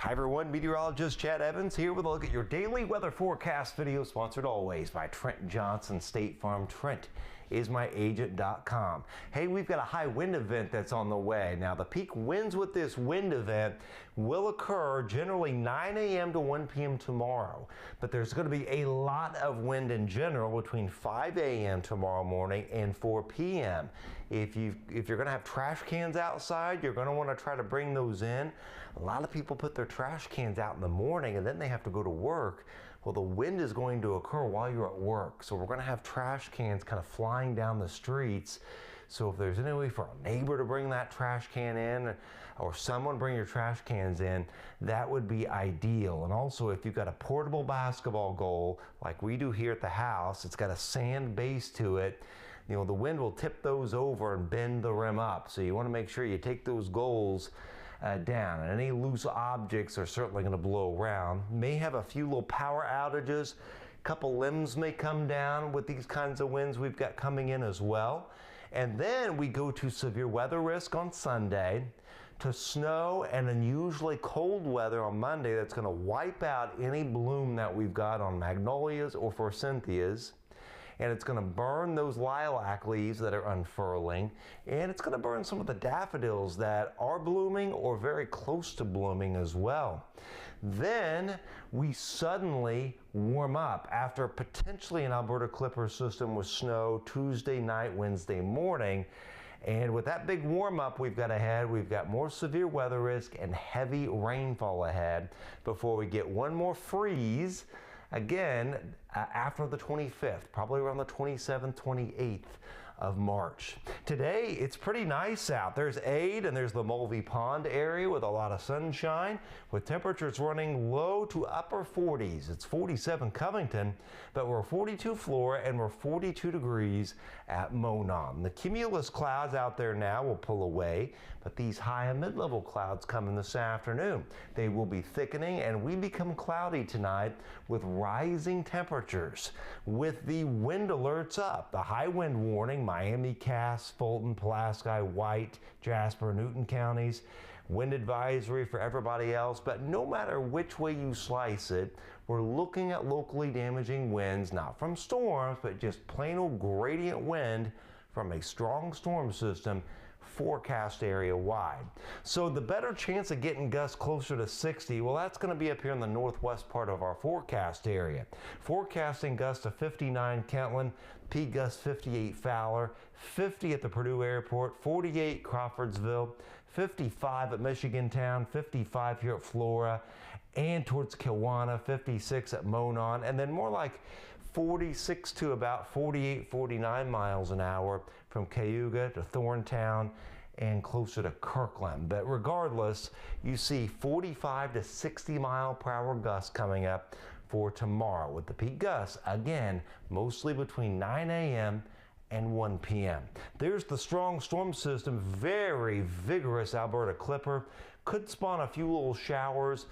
Hi everyone, meteorologist Chad Evans here with a look at your daily weather forecast video, sponsored always by Trent Johnson State Farm. Trent is my agent.com. Hey, we've got a high wind event that's on the way. Now, the peak winds with this wind event will occur generally 9 a.m. to 1 p.m. tomorrow, but there's going to be a lot of wind in general between 5 a.m. tomorrow morning and 4 p.m. If you're going to have trash cans outside, you're going to want to try to bring those in. A lot of people put their trash cans out in the morning and then they have to go to work. Well, the wind is going to occur while you're at work, so we're going to have trash cans kind of flying down the streets. So if there's any way for a neighbor to bring that trash can in, or someone bring your trash cans in, that would be ideal. And also, if you've got a portable basketball goal like we do here at the house, it's got a sand base to it, you know, the wind will tip those over and bend the rim up. So you want to make sure you take those goals down, and any loose objects are certainly going to blow around. May have a few little power outages. A couple limbs may come down with these kinds of winds we've got coming in as well. And then we go to severe weather risk on Sunday, to snow and unusually cold weather on Monday that's going to wipe out any bloom that we've got on magnolias or forsythias. And it's going to burn those lilac leaves that are unfurling, and it's going to burn some of the daffodils that are blooming or very close to blooming as well. Then we suddenly warm up after potentially an Alberta Clipper system with snow Tuesday night, Wednesday morning. And with that big warm up we've got ahead, we've got more severe weather risk and heavy rainfall ahead before we get one more freeze again after the 25th, probably around the 27th, 28th of March. Today, it's pretty nice out. There's Ade and there's the Mulvey Pond area with a lot of sunshine, with temperatures running low to upper 40s. It's 47 Covington, but we're 42 Flora and we're 42 degrees at Monon. The cumulus clouds out there now will pull away, but these high and mid-level clouds coming this afternoon. They will be thickening and we become cloudy tonight with rising temperatures, with the wind alerts up. The high wind warning, Miami, Cass, Fulton, Pulaski, White, Jasper, Newton counties. Wind advisory for everybody else. But no matter which way you slice it, we're looking at locally damaging winds, not from storms, but just plain old gradient wind from a strong storm system forecast area wide. So the better chance of getting gusts closer to 60, well, that's going to be up here in the northwest part of our forecast area. Forecasting gusts to 59 Kentland, peak gust 58 Fowler, 50 at the Purdue Airport, 48 Crawfordsville, 55 at Michigan Town, 55 here at Flora, and towards Kiwana, 56 at Monon, and then more like 46 to about 48, 49 miles an hour from Cayuga to Thorntown and closer to Kirkland. But regardless, you see 45 to 60 mile per hour gusts coming up for tomorrow, with the peak gusts, again, mostly between 9 a.m. and 1 p.m. There's the strong storm system, very vigorous Alberta Clipper. Could spawn a few little showers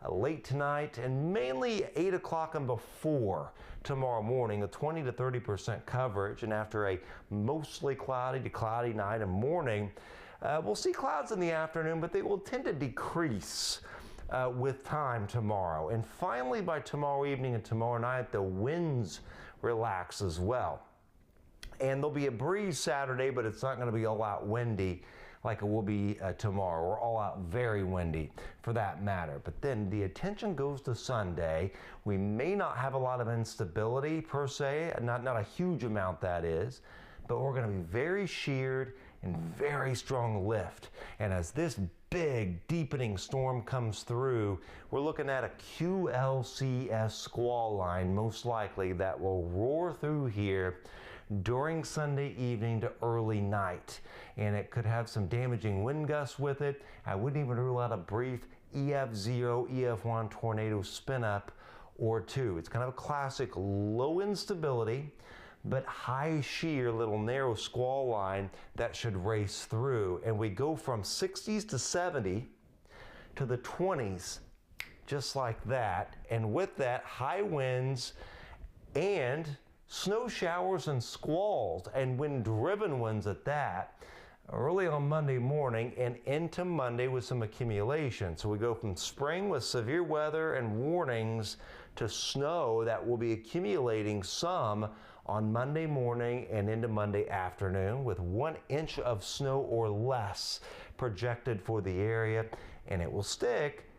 late tonight and mainly 8 o'clock and before tomorrow morning, a 20 to 30% coverage. And after a mostly cloudy to cloudy night and morning, we'll see clouds in the afternoon, but they will tend to decrease with time tomorrow. And finally, by tomorrow evening and tomorrow night, the winds relax as well. And there'll be a breeze Saturday, but it's not going to be all out windy like it will be tomorrow, or all out very windy for that matter. But then the attention goes to Sunday. We may not have a lot of instability per se, not a huge amount that is, but we're going to be very sheared and very strong lift. And as this big deepening storm comes through, we're looking at a QLCS squall line, most likely, that will roar through here during Sunday evening to early night. And it could have some damaging wind gusts with it. I wouldn't even rule out a brief EF0, EF1 tornado spin up or two. It's kind of a classic low instability, but high shear, little narrow squall line that should race through. And we go from 60s to 70 to the 20s, just like that. And with that, high winds and snow showers and squalls, and wind-driven winds at that. early on Monday morning and into Monday with some accumulation. So we go from spring with severe weather and warnings to snow that will be accumulating some on Monday morning and into Monday afternoon, with 1 inch of snow or less projected for the area. And it will stick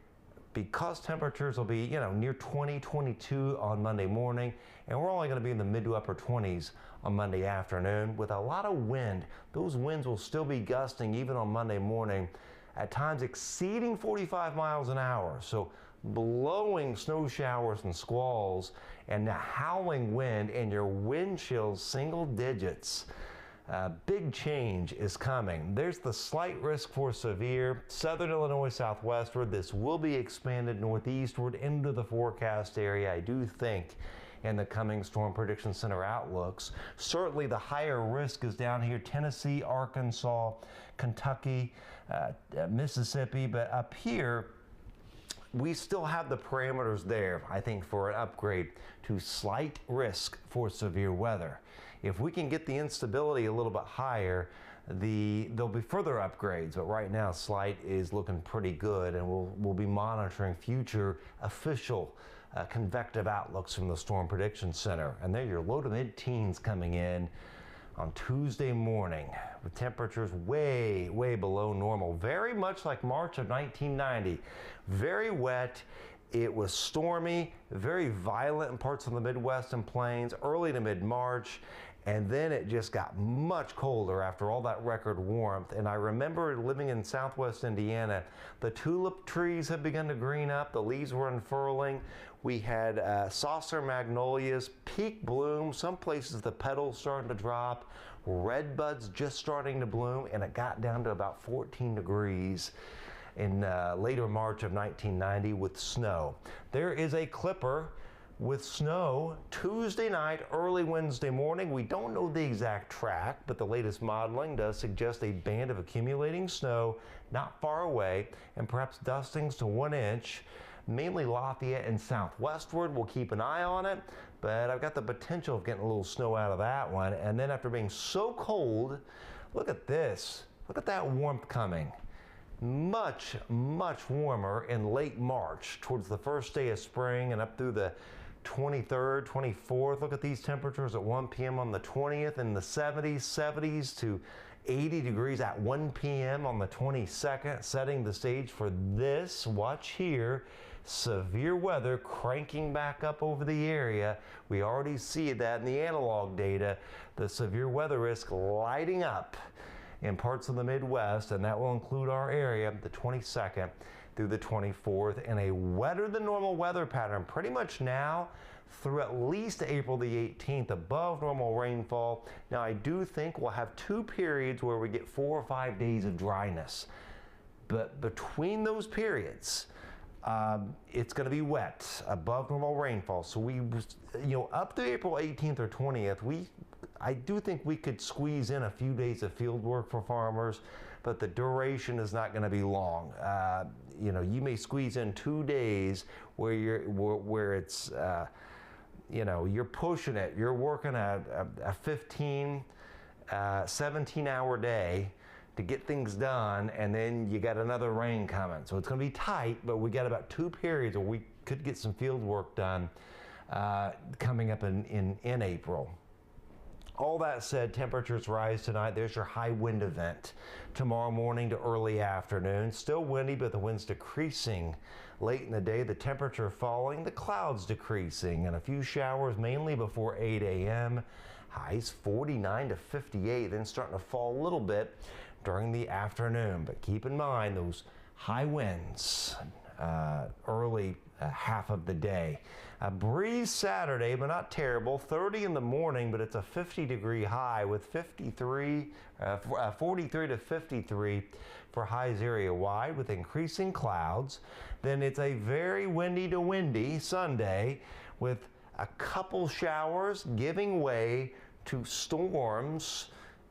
because temperatures will be, near 20, 22 on Monday morning, and we're only going to be in the mid to upper 20s on Monday afternoon with a lot of wind. Those winds will still be gusting even on Monday morning, at times exceeding 45 miles an hour. So blowing snow showers and squalls, and the howling wind, and your wind chills single digits. Big change is coming. There's the slight risk for severe. Southern Illinois southwestward. This will be expanded northeastward into the forecast area, I do think, in the coming Storm Prediction Center outlooks. Certainly the higher risk is down here: Tennessee, Arkansas, Kentucky, Mississippi. But up here, we still have the parameters there, I think, for an upgrade to slight risk for severe weather. If we can get the instability a little bit higher, there'll be further upgrades, but right now slight is looking pretty good, and we'll be monitoring future official convective outlooks from the Storm Prediction Center. And there, your low to mid-teens coming in on Tuesday morning, with temperatures way, way below normal. Very much like March of 1990. Very wet. It was stormy, very violent in parts of the Midwest and Plains early to mid-March, and then it just got much colder after all that record warmth. And I remember living in southwest Indiana, the tulip trees had begun to green up, the leaves were unfurling. We had saucer magnolias, peak bloom, some places the petals starting to drop, red buds just starting to bloom, and it got down to about 14 degrees in later March of 1990 with snow. There is a clipper with snow Tuesday night, early Wednesday morning. We don't know the exact track, but the latest modeling does suggest a band of accumulating snow not far away, and perhaps dustings to 1 inch, mainly Lafayette and southwestward. We'll keep an eye on it, but I've got the potential of getting a little snow out of that one. And then after being so cold, look at this. Look at that warmth coming. Much, much warmer in late March, towards the first day of spring and up through the 23rd, 24th. Look at these temperatures at 1 p.m. on the 20th, in the 70s to 80 degrees at 1 p.m. on the 22nd, setting the stage for this. Watch here. Severe weather cranking back up over the area. We already see that in the analog data. The severe weather risk lighting up in parts of the Midwest, and that will include our area, the 22nd through the 24th, and a wetter than normal weather pattern pretty much now through at least April the 18th, above normal rainfall. Now, I do think we'll have 2 periods where we get 4 or 5 days of dryness, but between those periods, it's going to be wet, above normal rainfall. So we, up to April 18th or 20th, I do think we could squeeze in a few days of field work for farmers, but the duration is not going to be long. You may squeeze in 2 days where it's, you're pushing it. You're working a 15, 17-hour day to get things done, and then you got another rain coming. So it's going to be tight, but we got about 2 periods where we could get some field work done coming up in April. All that said, temperatures rise tonight. There's your high wind event. Tomorrow morning to early afternoon. Still windy, but the wind's decreasing late in the day. The temperature falling, the clouds decreasing, and a few showers mainly before 8 a.m. Highs 49 to 58, then starting to fall a little bit during the afternoon. But keep in mind those high winds early half of the day. A breeze Saturday, but not terrible. 30 in the morning, but it's a 50-degree high with 43 to 53 for highs area-wide with increasing clouds. Then it's a very windy to windy Sunday with a couple showers giving way to storms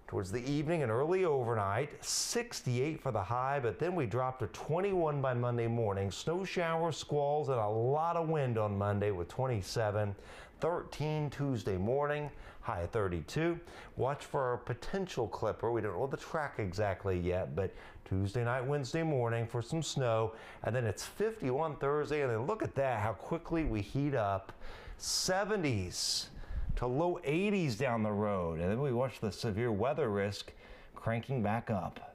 towards the evening and early overnight. 68 for the high, but then we drop to 21 by Monday morning. Snow showers, squalls, and a lot of wind on Monday with 27. 13 Tuesday morning. high of 32. Watch for a potential clipper. We don't know the track exactly yet, but Tuesday night, Wednesday morning for some snow. And then it's 51 Thursday, and then look at that, how quickly we heat up. 70s to low 80s down the road. And then we watch the severe weather risk cranking back up.